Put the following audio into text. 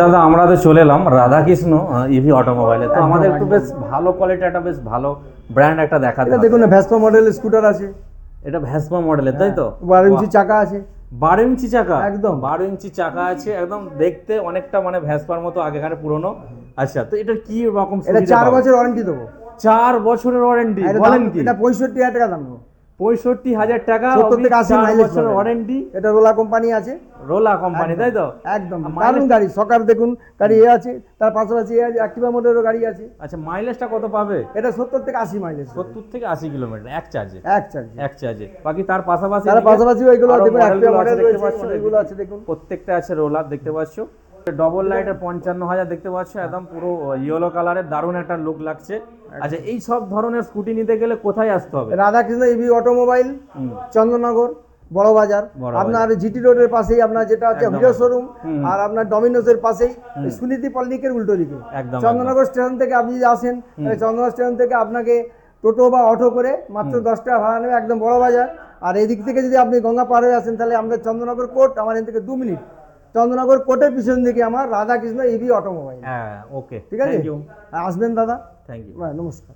দাদা আমরা তো চলে এলাম রাধাকৃষ্ণ ইভি অটোমোবাইলে। তো আমাদের একটু বেশ ভালো কোয়ালিটি, একটা বেশ ভালো ব্র্যান্ড একটা দেখাতে এটা হবে। দেখুন ভ্যাসপা মডেলের স্কুটার আছে, এটা ভ্যাসপা মডেলের, তাই তো? 12 ইঞ্চি চাকা আছে। 12 ইঞ্চি চাকা, একদম 12 ইঞ্চি চাকা আছে, একদম দেখতে অনেকটা মানে ভ্যাসপার মতো আগেকার পুরনো। আচ্ছা, তো এটা কি রকম এটা সুবিধা 4 পাবো? বছর ওয়ারেন্টি দেবো। 4 বছরের ওয়ারেন্টি বলেন কি? এটা 65,000 টাকা দাম নেবো। 65,000 টাকা, 70 থেকে 80 4 মাইলেজ বছরের ওয়ারেন্টি। এটা রোলা কোম্পানি আছে, রোলা কোম্পানি, তাই তো? একদম দারুণ গাড়ি। সকার দেখুন গাড়ি এ আছে, তার পাশাপাশি এ আছে, অ্যাক্টিভা মডেলের গাড়ি আছে। আচ্ছা, মাইলেজটা কত পাবে? এটা 70 থেকে 80 মাইলেজ, 70 থেকে 80 কিলোমিটার এক চার্জে। এক চার্জে। বাকি তার পাশাপাশি ওইগুলো আরো দেখুন, অ্যাক্টিভা মডেলগুলো আছে, মডেল দেখতে রয়েছে, পাচ্ছ মডেলগুলো আছে দেখুন। প্রত্যেকটা আছে রোলার, দেখতে পাচ্ছ। ডবল লাইটের 55,000 দেখতে পাচ্ছ, একদম পুরো ইয়েলো কালারের, দারুণ একটা লুক লাগছে। আচ্ছা, এই সব ধরনের স্কুটি নিতে গেলে কোথায় আসতে হবে? রাধাকৃষ্ণ ইভি অটোমোবাইল, চন্দননগর বড় বাজার। আপনার জিটি রোডের পাশেই আপনার যেটা হচ্ছে হিরো শোরুম, আর আপনার ডমিনোসের পাশেই সুনীতি পলিটিকের উল্টো দিকে। চন্দননগর স্টেশন থেকে আপনি যদি আসেন, চন্দননগর স্টেশন থেকে আপনাকে টোটো বা অটো করে মাত্র 10 টাকা ভাড়া নেবে, একদম বড় বাজার। আর এদিক থেকে যদি আপনি গঙ্গা পার হয়ে আসেন, তাহলে আমাদের চন্দননগর কোর্ট, আমার এখান থেকে 2 মিনিট। চন্দননগর কোর্টের পিছন দিকে আমার রাধাকৃষ্ণ ইভি অটোমোবাইল। হ্যাঁ, ওকে, ঠিক আছে, আসবেন দাদা। Thank you. নমস্কার।